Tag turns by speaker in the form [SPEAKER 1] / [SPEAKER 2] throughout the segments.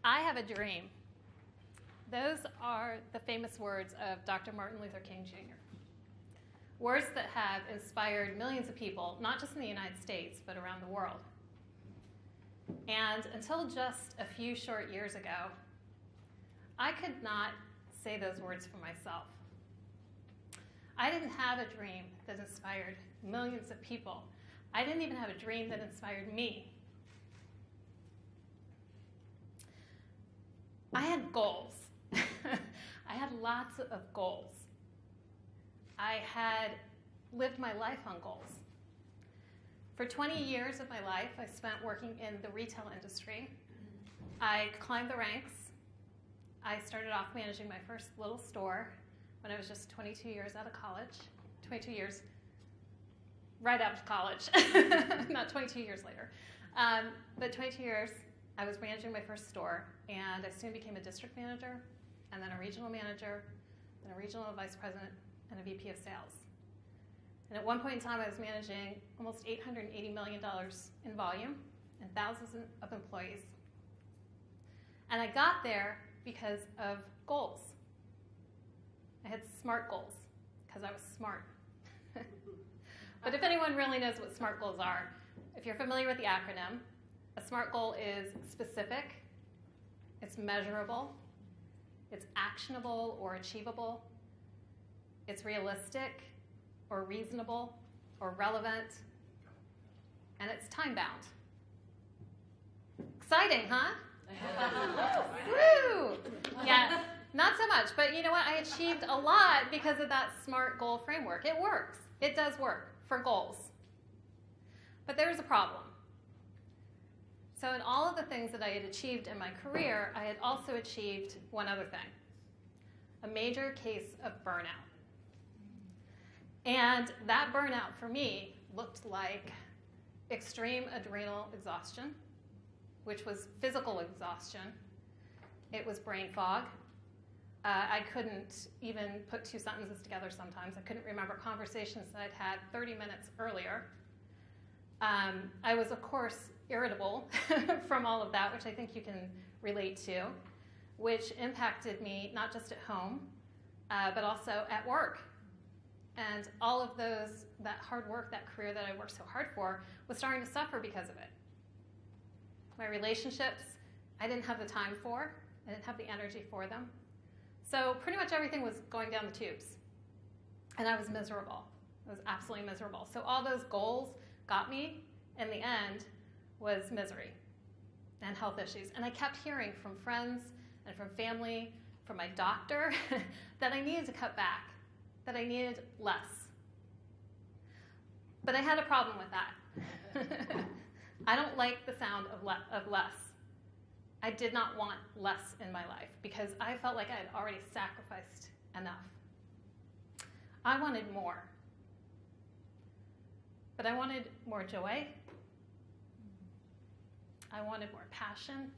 [SPEAKER 1] I have a dream. Those are the famous words of Dr. Martin Luther King Jr. Words that have inspired millions of people, not just in the United States, but around the world. And until just a few short years ago, I could not say those words for myself. I didn't have a dream that inspired millions of people. I didn't even have a dream that inspired me. I had goals. I had lots of goals. I had lived my life on goals. For 20 years of my life, I spent working in the retail industry. I climbed the ranks. I started off managing my first little store when I was just 22 years out of college. 22 years right out of college, not 22 years later. But 22 years, I was managing my first store, and I soon became a district manager, and then a regional manager, then a regional vice president, and a VP of sales. And at one point in time, I was managing almost $880 million in volume and thousands of employees. And I got there because of goals. I had SMART goals because I was smart. But if anyone really knows what SMART goals are, if you're familiar with the acronym, a SMART goal is specific, it's measurable, it's actionable or achievable, it's realistic or reasonable or relevant, and it's time-bound. Exciting, huh? Woo! Yeah, not so much, but you know what? I achieved a lot because of that SMART goal framework. It works. It does work for goals. But there's a problem. So in all of the things that I had achieved in my career, I had also achieved one other thing, a major case of burnout. And that burnout for me looked like extreme adrenal exhaustion, which was physical exhaustion. It was brain fog. I couldn't even put two sentences together sometimes. I couldn't remember conversations that I'd had 30 minutes earlier. I was, of course, irritable from all of that, which I think you can relate to, which impacted me not just at home, but also at work. And all of that hard work, that career that I worked so hard for, was starting to suffer because of it. My relationships, I didn't have the time for. I didn't have the energy for them. So pretty much everything was going down the tubes. And I was miserable. I was absolutely miserable. So all those goals got me, in the end, was misery and health issues. And I kept hearing from friends and from family, from my doctor, that I needed to cut back, that I needed less. But I had a problem with that. I don't like the sound of less. I did not want less in my life because I felt like I had already sacrificed enough. I wanted more. But I wanted more joy. I wanted more passion.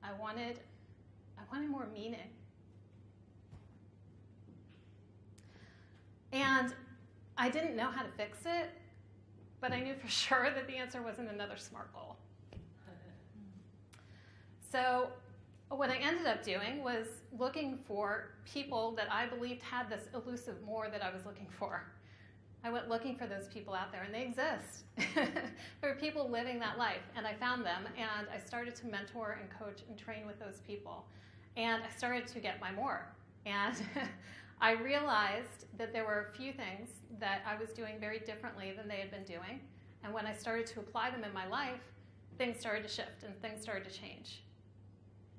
[SPEAKER 1] I wanted more meaning. And I didn't know how to fix it, but I knew for sure that the answer wasn't another SMART goal. So what I ended up doing was looking for people that I believed had this elusive more that I was looking for. I went looking for those people out there, and they exist. There are people living that life, and I found them, and I started to mentor and coach and train with those people. And I started to get my more. And I realized that there were a few things that I was doing very differently than they had been doing. And when I started to apply them in my life, things started to shift and things started to change.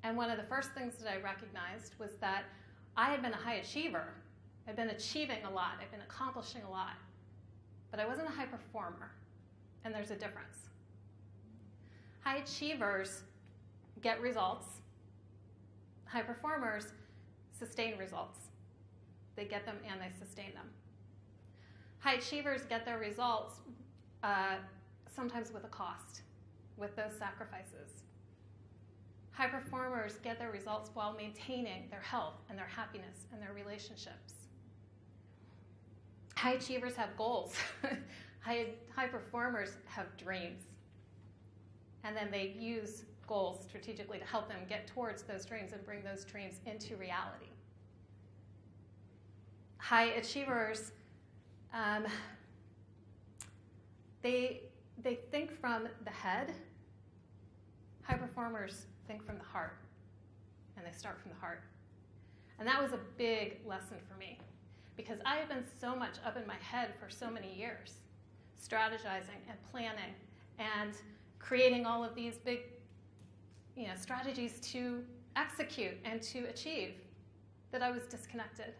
[SPEAKER 1] And one of the first things that I recognized was that I had been a high achiever. I'd been achieving a lot. I'd been accomplishing a lot. But I wasn't a high performer. And there's a difference. High achievers get results. High performers sustain results. They get them and they sustain them. High achievers get their results sometimes with a cost, with those sacrifices. High performers get their results while maintaining their health and their happiness and their relationships. High achievers have goals. High performers have dreams. And then they use goals strategically to help them get towards those dreams and bring those dreams into reality. High achievers, they think from the head. High performers think from the heart, and they start from the heart. And that was a big lesson for me, because I had been so much up in my head for so many years, strategizing and planning and creating all of these big, strategies to execute and to achieve, that I was disconnected.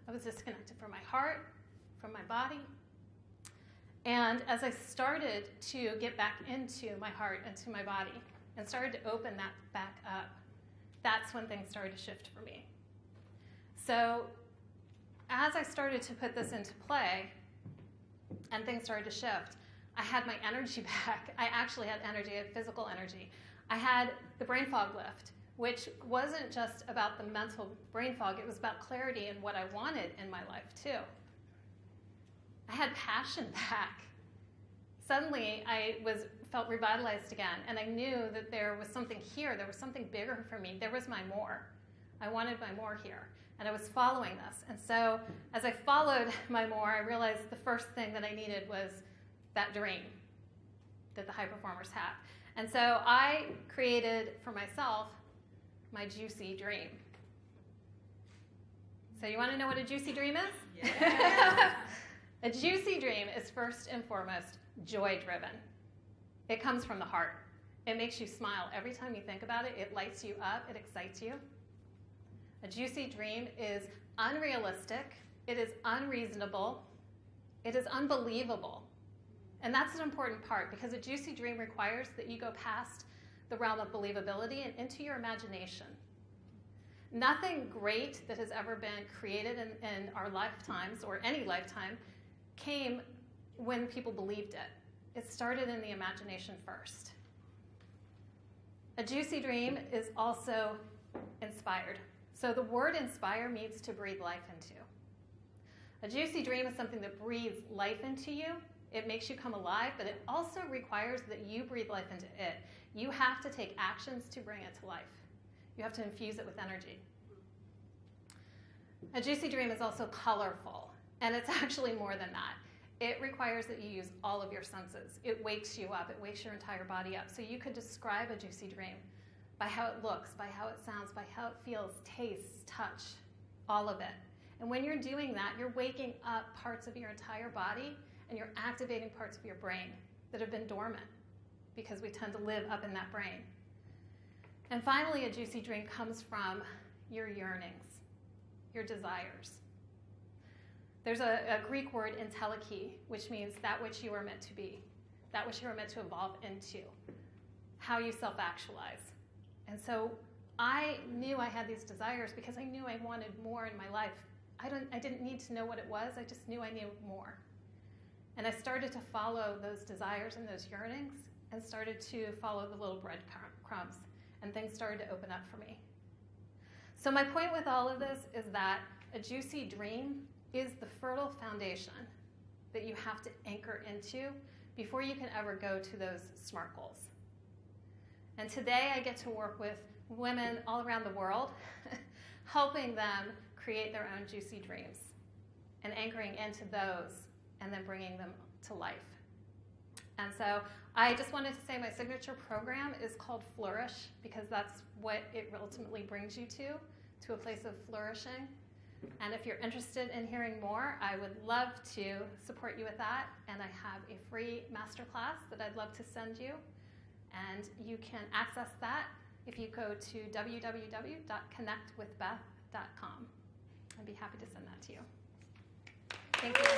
[SPEAKER 1] I was disconnected from my heart, from my body. And as I started to get back into my heart and to my body and started to open that back up, that's when things started to shift for me. So as I started to put this into play and things started to shift, I had my energy back. I actually had energy, I had physical energy. I had the brain fog lift, which wasn't just about the mental brain fog, it was about clarity and what I wanted in my life too. I had passion back. Suddenly I felt revitalized again, and I knew that there was something here, there was something bigger for me, there was my more. I wanted my more here, and I was following this. And so as I followed my more, I realized the first thing that I needed was that dream that the high performers have. And so I created for myself my juicy dream. So you want to know what a juicy dream is? Yeah. A juicy dream is first and foremost joy-driven. It comes from the heart. It makes you smile every time you think about it. It lights you up. It excites you. A juicy dream is unrealistic. It is unreasonable. It is unbelievable. And that's an important part, because a juicy dream requires that you go past the realm of believability and into your imagination. Nothing great that has ever been created in our lifetimes, or any lifetime, came when people believed it. It started in the imagination first. A juicy dream is also inspired. So the word inspire means to breathe life into. A juicy dream is something that breathes life into you. It makes you come alive, but it also requires that you breathe life into it. You have to take actions to bring it to life. You have to infuse it with energy. A juicy dream is also colorful, and it's actually more than that. It requires that you use all of your senses. It wakes you up. It wakes your entire body up. So you could describe a juicy dream by how it looks, by how it sounds, by how it feels, tastes, touch, all of it. And when you're doing that, you're waking up parts of your entire body, and you're activating parts of your brain that have been dormant, because we tend to live up in that brain. And finally, a juicy dream comes from your yearnings, your desires. There's a Greek word, entelechy, which means that which you are meant to be, that which you are meant to evolve into, how you self-actualize. And so I knew I had these desires because I knew I wanted more in my life. I didn't need to know what it was, I just knew I needed more. And I started to follow those desires and those yearnings, and started to follow the little breadcrumbs, and things started to open up for me. So my point with all of this is that a juicy dream is the fertile foundation that you have to anchor into before you can ever go to those SMART goals. And today I get to work with women all around the world, helping them create their own juicy dreams and anchoring into those and then bringing them to life. And so I just wanted to say my signature program is called Flourish, because that's what it ultimately brings you to a place of flourishing. And if you're interested in hearing more, I would love to support you with that. And I have a free masterclass that I'd love to send you. And you can access that if you go to www.connectwithbeth.com. I'd be happy to send that to you. Thank you.